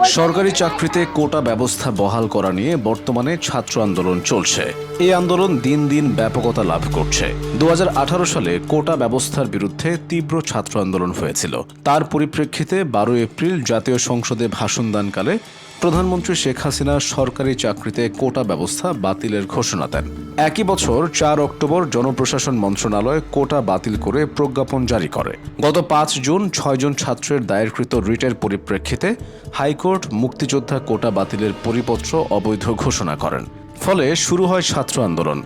সরকারি চাকরিতে কোটা ব্যবস্থা বহাল করা নিয়ে বর্তমানে ছাত্র আন্দোলন চলছে। এই আন্দোলন দিন দিন ব্যাপকতা লাভ করছে। 2018 সালে কোটা ব্যবস্থার বিরুদ্ধে তীব্র ছাত্র আন্দোলন হয়েছিল। তার পরিপ্রেক্ষিতে 12 এপ্রিল জাতীয় সংসদে ভাষণ দানকালে প্রধানমন্ত্রী শেখ হাসিনা সরকারি চাকরিতে কোটা ব্যবস্থা বাতিলের ঘোষণা দেন। একই বছর 4 অক্টোবর জনপ্রশাসন মন্ত্রণালয় কোটা বাতিল করে প্রজ্ঞাপন জারি করে। গত 5 জুন 6 জন ছাত্রের দায়েরকৃত রিটের পরিপ্রেক্ষিতে হাইকোর্ট মুক্তিযোদ্ধা কোটা বাতিলের পরিপত্র অবৈধ ঘোষণা করেন। ফলে শুরু হয় ছাত্র আন্দোলন।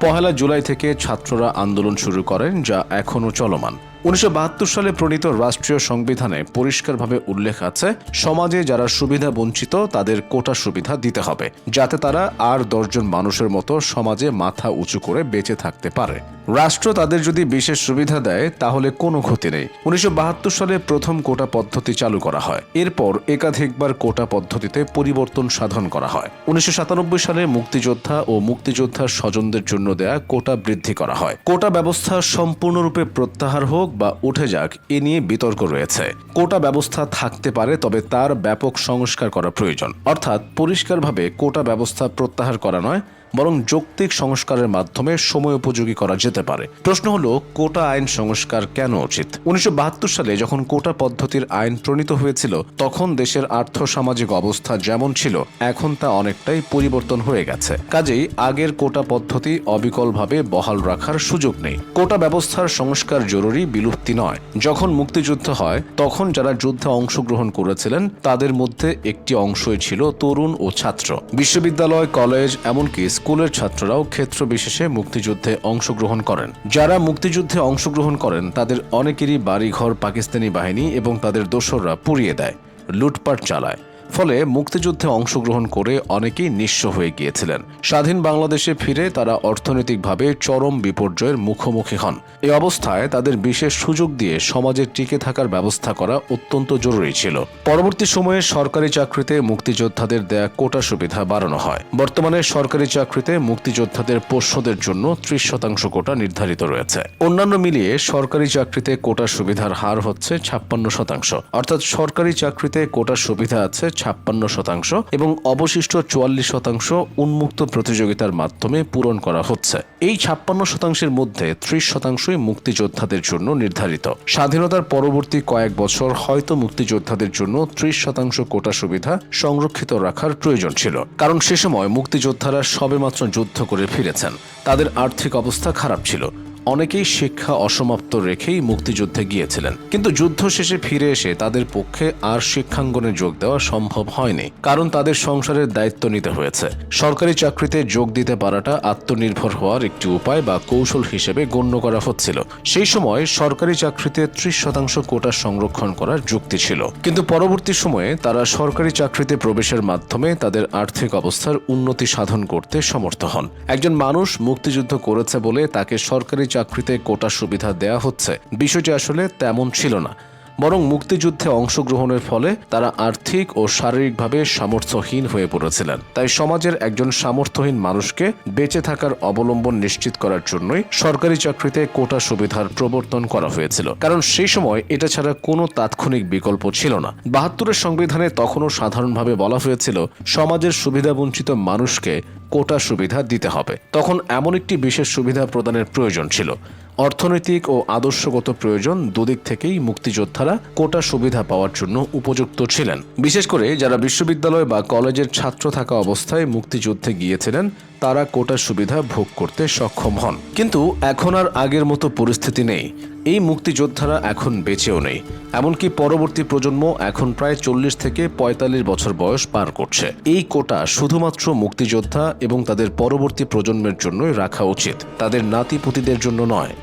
1 জুলাই থেকে ছাত্ররা আন্দোলন শুরু করেন, যা এখনও চলমান। 1972 সালে প্রণীত রাষ্ট্রীয় সংবিধানে পরিষ্কারভাবে উল্লেখ আছে, সমাজে যারা সুবিধা বঞ্চিত তাদের কোটা সুবিধা দিতে হবে, যাতে তারা আর 10 জন মানুষের মতো সমাজে মাথা উঁচু করে বেঁচে থাকতে পারে। রাষ্ট্র তাদের যদি বিশেষ সুবিধা দেয় তাহলে কোনো ক্ষতি নেই। 1972 সালে প্রথম কোটা পদ্ধতি চালু করা হয়। এরপর একাধিকবার কোটা পদ্ধতিতে পরিবর্তন সাধন করা হয়। 1997 সালে মুক্তিযোদ্ধা ও মুক্তিযোদ্ধার স্বজনদের জন্য দেয়া কোটা বৃদ্ধি করা হয়। কোটা ব্যবস্থা সম্পূর্ণরূপে প্রত্যাহার হোক বা উঠে যাক, এ নিয়ে বিতর্ক রয়েছে। কোটা ব্যবস্থা থাকতে পারে, তবে তার ব্যাপক সংস্কার করা প্রয়োজন। অর্থাৎ পরিষ্কারভাবে কোটা ব্যবস্থা প্রত্যাহার করা নয়, বরং যৌক্তিক সংস্কারের মাধ্যমে সময়োপযোগী করা যেতে পারে। প্রশ্ন হলো, কোটা আইন সংস্কার কেন উচিত? 1972 সালে যখন কোটা পদ্ধতির আইন প্রণীত হয়েছিল, তখন দেশের আর্থসামাজিক অবস্থা যেমন ছিল এখন তা অনেকটাই পরিবর্তন হয়ে গেছে। কাজেই আগের কোটা পদ্ধতি অবিকলভাবে বহাল রাখার সুযোগ নেই। কোটা ব্যবস্থার সংস্কার জরুরি, বিলুপ্তি নয়। যখন মুক্তিযুদ্ধ হয় তখন যারা যুদ্ধে অংশগ্রহণ করেছিলেন তাদের মধ্যে একটি অংশই ছিল তরুণ ও ছাত্র। বিশ্ববিদ্যালয়, কলেজ, এমনকি স্কুলের ছাত্ররাও ক্ষেত্র বিশেষে মুক্তিযুদ্ধে অংশগ্রহণ করেন। যারা মুক্তিযুদ্ধে অংশগ্রহণ করেন তাদের অনেকেরই বাড়িঘর পাকিস্তানি বাহিনী এবং তাদের দোসররা পুড়িয়ে দেয়, লুটপাট চালায়। ফলে মুক্তিযুদ্ধে অংশগ্রহণ করে অনেকেই নিঃস্ব হয়ে গিয়েছিলেন। স্বাধীন বাংলাদেশে ফিরে তারা অর্থনৈতিকভাবে চরম বিপর্যয়ের মুখোমুখি হন। এই অবস্থায় তাদের বিশেষ সুযোগ দিয়ে সমাজে টিকে থাকার ব্যবস্থা করা অত্যন্ত জরুরি ছিল। পরবর্তী সময়ে সরকারি চাকরিতে মুক্তিযোদ্ধাদের দেয়া কোটা সুবিধা বাড়ানো হয়। বর্তমানে সরকারি চাকরিতে মুক্তিযোদ্ধাদের পোষ্যদের জন্য 30% কোটা নির্ধারিত রয়েছে। অন্যান্য মিলিয়ে সরকারি চাকরিতে কোটা সুবিধার হার হচ্ছে 56%। অর্থাৎ সরকারি চাকরিতে কোটা সুবিধা আছে 56% এবং অবশিষ্ট 44% উন্মুক্ত প্রতিযোগিতার মাধ্যমে পূরণ করা হচ্ছে। এই 56%-এর মধ্যে 30%ই মুক্তিযোদ্ধাদের জন্য নির্ধারিত। স্বাধীনতার পরবর্তী কয়েক বছর হয়তো মুক্তিযোদ্ধাদের জন্য 30% কোটা সুবিধা সংরক্ষিত রাখার প্রয়োজন ছিল, কারণ সে সময় মুক্তিযোদ্ধারা সবেমাত্র যুদ্ধ করে ফিরেছেন। তাদের আর্থিক অবস্থা খারাপ ছিল। অনেকেই শিক্ষা অসমাপ্ত রেখেই মুক্তিযুদ্ধে গিয়েছিলেন, কিন্তু যুদ্ধ শেষে ফিরে এসে তাদের পক্ষে আর শিক্ষাঙ্গনে যোগ দেওয়া সম্ভব হয়নি, কারণ তাদের সংসারের দায়িত্ব নিতে হয়েছে। সরকারি চাকরিতে যোগ দিতে পারাটা আত্মনির্ভর হওয়ার একটি উপায় বা কৌশল হিসেবে গণ্য করা হচ্ছিল। সেই সময় সরকারি চাকরিতে 30% কোটা সংরক্ষণ করার যুক্তি ছিল, কিন্তু পরবর্তী সময়ে তারা সরকারি চাকরিতে প্রবেশের মাধ্যমে তাদের আর্থিক অবস্থার উন্নতি সাধন করতে সমর্থ হন। একজন মানুষ মুক্তিযুদ্ধ করেছে বলে তাকে সরকারি চাকরিতে কোটা সুবিধা দেয়া হচ্ছে, বিষয়টি আসলে তেমন ছিল না। বরং মুক্তিযুদ্ধে অংশগ্রহণের ফলে তারা আর্থিক ও শারীরিকভাবে সামর্থ্যহীন হয়ে পড়েছিলেন। তাই সমাজের একজন সামর্থ্যহীন মানুষকে বেঁচে থাকার অবলম্বন নিশ্চিত করার জন্যই সরকারি চাকরিতে কোটা সুবিধার প্রবর্তন করা হয়েছিল, কারণ সেই সময় এটা ছাড়া কোনো তাৎক্ষণিক বিকল্প ছিল না। 72-এর সংবিধানে তখনও সাধারণভাবে বলা হয়েছিল সমাজের সুবিধাবঞ্চিত মানুষকে কোটা সুবিধা দিতে হবে। তখন এমন একটি বিশেষ সুবিধা প্রদানের প্রয়োজন ছিল। অর্থনৈতিক ও আদর্শগত প্রয়োজন দুদিক থেকেই মুক্তিযোদ্ধারা কোটা সুবিধা পাওয়ার জন্য উপযুক্ত ছিলেন। বিশেষ করে যারা বিশ্ববিদ্যালয় বা কলেজের ছাত্র থাকা অবস্থায় মুক্তিযুদ্ধে গিয়েছিলেন তারা কোটা সুবিধা ভোগ করতে সক্ষম হন। কিন্তু এখন আর আগের মতো পরিস্থিতি নেই। এই মুক্তিযোদ্ধারা এখন বেঁচেও নেই। এমনকি পরবর্তী প্রজন্ম এখন প্রায় 40 থেকে 45 বছর বয়স পার করছে। এই কোটা শুধুমাত্র মুক্তিযোদ্ধা এবং তাদের পরবর্তী প্রজন্মের জন্যই রাখা উচিত, তাদের নাতিপুতিদের জন্য নয়।